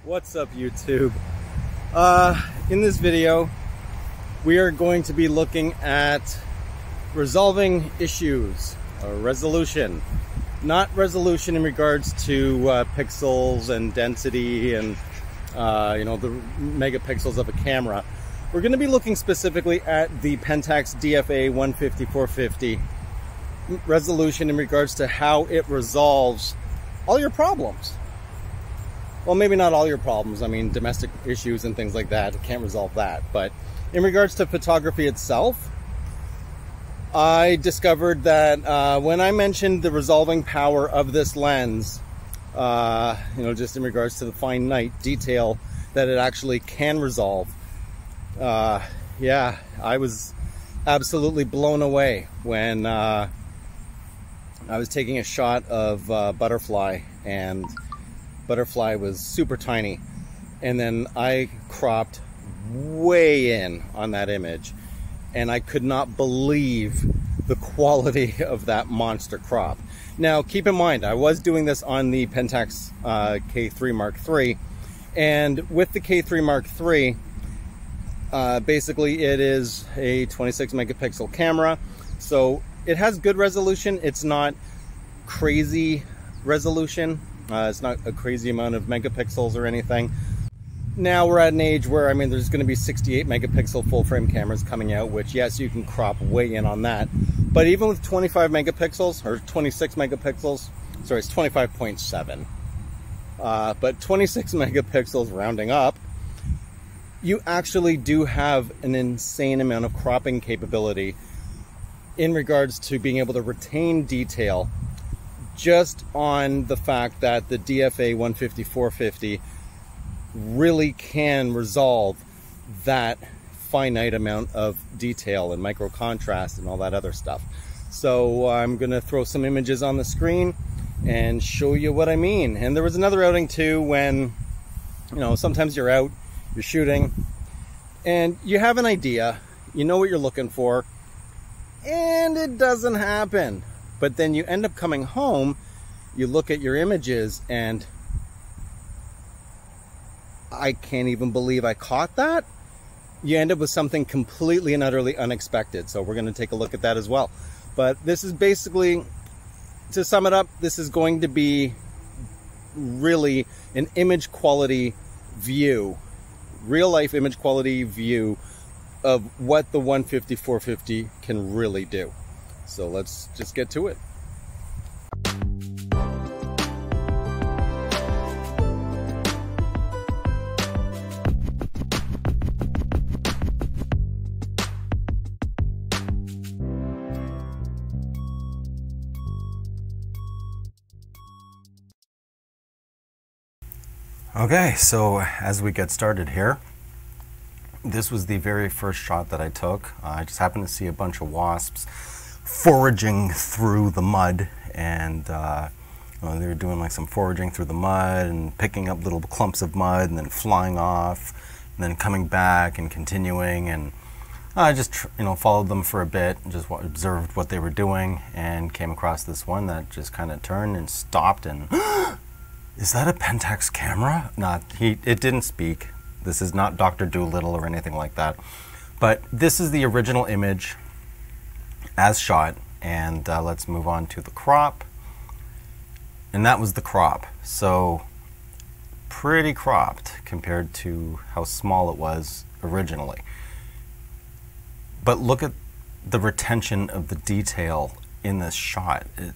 What's up, YouTube? In this video, we are going to be looking at resolving issues, or resolution. Not resolution in regards to pixels and density and the megapixels of a camera. We're going to be looking specifically at the PENTAX D FA 150/450 resolution in regards to how it resolves all your problems. Well, maybe not all your problems. I mean, domestic issues and things like that, it can't resolve that. But in regards to photography itself, I discovered that when I mentioned the resolving power of this lens, just in regards to the finite detail that it actually can resolve, yeah, I was absolutely blown away when I was taking a shot of Butterfly, and Butterfly was super tiny, and then I cropped way in on that image, and I could not believe the quality of that monster crop. Now, keep in mind, I was doing this on the Pentax K3 Mark III, and with the K3 Mark III, basically it is a 26 megapixel camera, so it has good resolution. It's not crazy resolution. It's not a crazy amount of megapixels or anything. Now we're at an age where, I mean, there's going to be 68 megapixel full frame cameras coming out, which, yes, you can crop way in on that. But even with 25 megapixels, or 26 megapixels, sorry, it's 25.7. But 26 megapixels rounding up, you actually do have an insane amount of cropping capability in regards to being able to retain detail, just on the fact that the DFA 150/450 really can resolve that finite amount of detail and micro contrast and all that other stuff. So I'm gonna throw some images on the screen and show you what I mean. And there was another outing too when, sometimes you're out, you're shooting, and you have an idea, you know what you're looking for, and it doesn't happen. But then you end up coming home, you look at your images, and I can't even believe I caught that. You end up with something completely and utterly unexpected. So we're going to take a look at that as well. But this is basically, to sum it up, this is going to be really an image quality view, real life image quality view of what the 150/450 can really do. So let's just get to it. Okay, so as we get started here, this was the very first shot that I took. I just happened to see a bunch of wasps foraging through the mud, and they were doing like some foraging through the mud and picking up little clumps of mud and then flying off and then coming back and continuing, and I just followed them for a bit and just observed what they were doing, and came across this one that just kind of turned and stopped, and is that a Pentax camera? It didn't speak. This is not Dr. Dolittle or anything like that, but this is the original image as shot. And let's move on to the crop, and that was the crop. So pretty cropped compared to how small it was originally, but look at the retention of the detail in this shot. The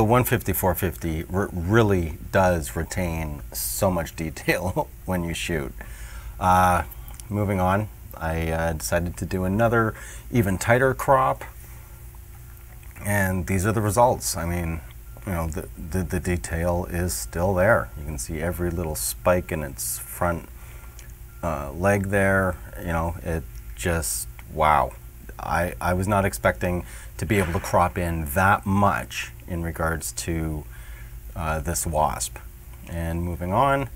150/450 really does retain so much detail when you shoot. Moving on, I decided to do another even tighter crop, and these are the results. I mean, the detail is still there. You can see every little spike in its front leg there. It just, wow. I was not expecting to be able to crop in that much in regards to this wasp. And moving on,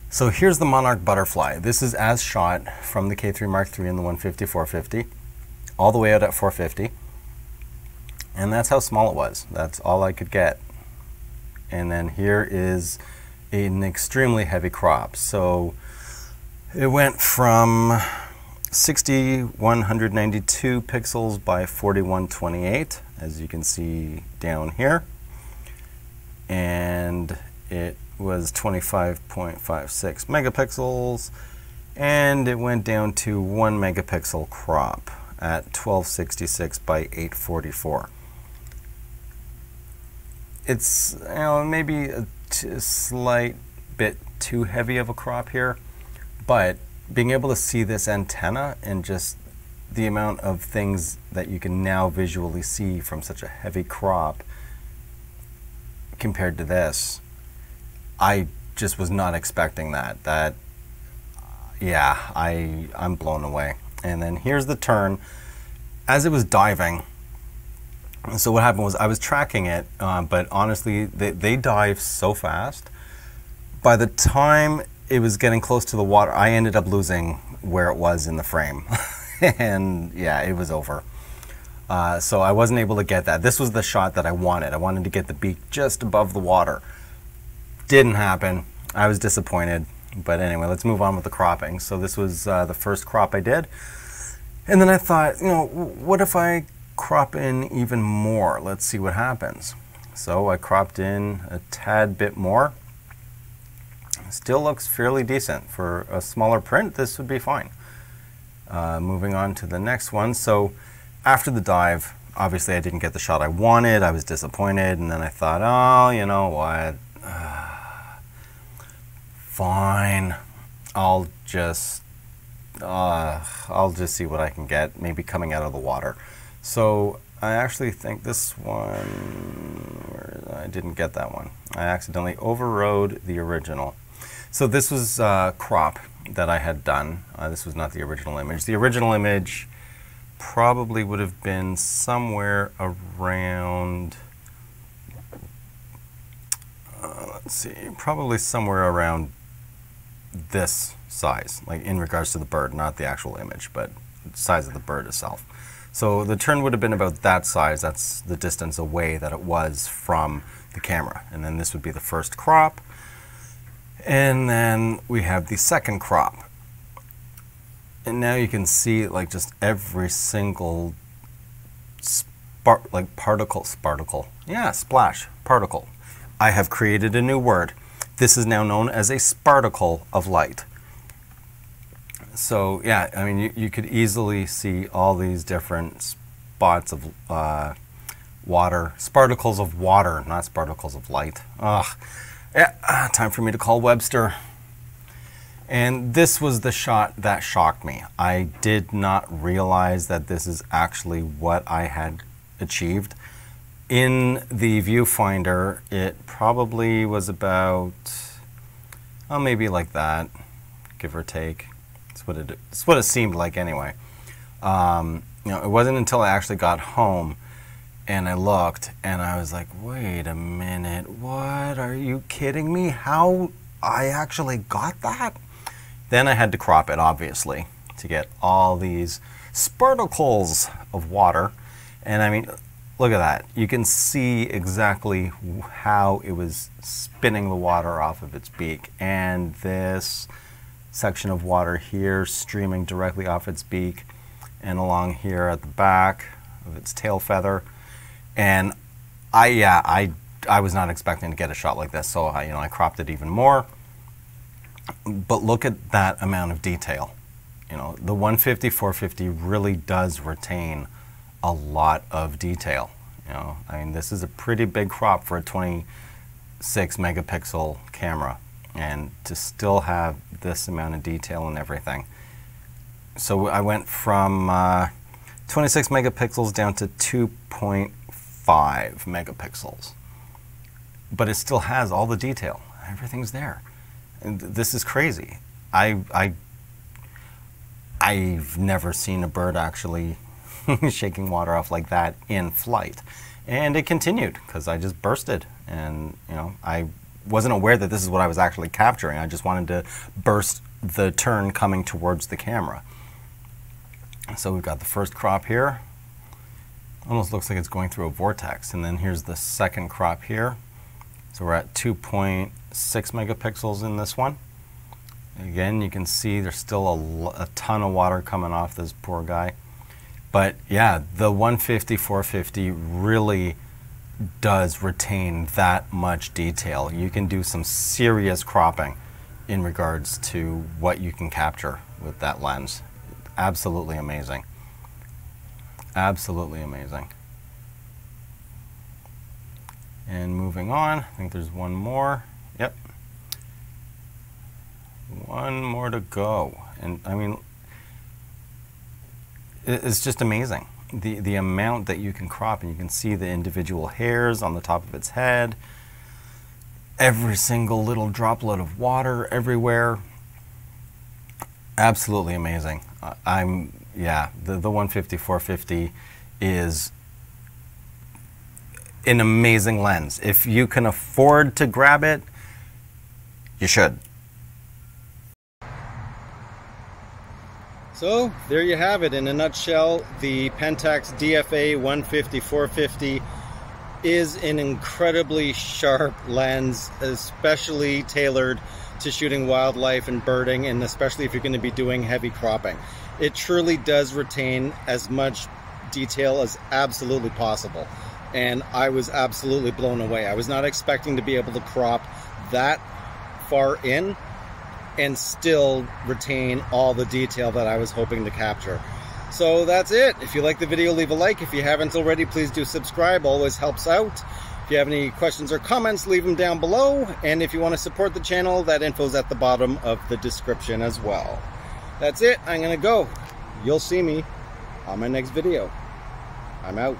so here's the Monarch Butterfly. This is as shot from the K3 Mark III and the 150/450, all the way out at 450. And that's how small it was. That's all I could get. and then here is an extremely heavy crop. So it went from 6192 pixels by 4128, as you can see down here, and it was 25.56 megapixels, and it went down to 1 megapixel crop at 1266 by 844. It's, you know, maybe a slight bit too heavy of a crop here, but being able to see this antenna and just the amount of things that you can now visually see from such a heavy crop compared to this, I just was not expecting that. Yeah, I'm blown away. And then here's the Tern as it was diving. So what happened was I was tracking it, but honestly, they dive so fast. By the time it was getting close to the water, I ended up losing where it was in the frame. And yeah, it was over. So I wasn't able to get that. This was the shot that I wanted. I wanted to get the beak just above the water. Didn't happen. I was disappointed. But anyway, let's move on with the cropping. So this was the first crop I did. And then I thought, you know, what if I crop in even more? Let's see what happens. So I cropped in a tad bit more. Still looks fairly decent. For a smaller print, this would be fine. Moving on to the next one. So after the dive, obviously I didn't get the shot I wanted. I was disappointed, and then I thought, oh, you know what? Fine. I'll just see what I can get, maybe coming out of the water. So I actually think this one, I didn't get that one. I accidentally overrode the original. So this was crop that I had done. This was not the original image. The original image probably would have been somewhere around, let's see, probably somewhere around this size, like in regards to the bird, not the actual image, but the size of the bird itself. So the Tern would have been about that size. That's the distance away that it was from the camera. And then this would be the first crop. And then we have the second crop. And now you can see like just every single particle. Yeah, splash, particle. I have created a new word. This is now known as a sparticle of light. So yeah, I mean, you could easily see all these different spots of water, sparticles of water, not sparticles of light. Ugh. Yeah, time for me to call Webster. And this was the shot that shocked me. I did not realize that this is actually what I had achieved. In the viewfinder, it probably was about, oh, maybe like that, give or take. It's what it seemed like anyway. You know, it wasn't until I actually got home and I looked and I was like, wait a minute, what? Are you kidding me? How I actually got that? Then I had to crop it, obviously, to get all these sparticles of water. And I mean, look at that. You can see exactly how it was spinning the water off of its beak. And this section of water here streaming directly off its beak and along here at the back of its tail feather. And I was not expecting to get a shot like this, so I cropped it even more. But look at that amount of detail. You know, the 150/450 really does retain a lot of detail. You know, I mean, this is a pretty big crop for a 26 megapixel camera, and to still have this amount of detail and everything. So I went from 26 megapixels down to 2.5 megapixels, but it still has all the detail. Everything's there. And this is crazy. I've never seen a bird actually shaking water off like that in flight. And it continued because I just bursted, and you know, I wasn't aware that this is what I was actually capturing. I just wanted to burst the Tern coming towards the camera. So we've got the first crop here. Almost looks like it's going through a vortex. And then here's the second crop here. So we're at 2.6 megapixels in this one. Again, you can see there's still a ton of water coming off this poor guy. But yeah, the 150-450 really does retain that much detail. You can do some serious cropping in regards to what you can capture with that lens. Absolutely amazing. Absolutely amazing. And moving on, I think there's one more. Yep. One more to go. And I mean, it's just amazing. The amount that you can crop, and you can see the individual hairs on the top of its head, every single little droplet of water everywhere. Absolutely amazing. Yeah, the 150-450 is an amazing lens. If you can afford to grab it, you should. So there you have it in a nutshell. The Pentax D FA 150-450 is an incredibly sharp lens, especially tailored to shooting wildlife and birding, and especially if you're going to be doing heavy cropping. It truly does retain as much detail as absolutely possible, and I was absolutely blown away. I was not expecting to be able to crop that far in and still retain all the detail that I was hoping to capture. So that's it. If you like the video, leave a like. If you haven't already, please do subscribe. Always helps out. If you have any questions or comments, leave them down below. And if you want to support the channel, that info's at the bottom of the description as well. That's it. I'm going to go. You'll see me on my next video. I'm out.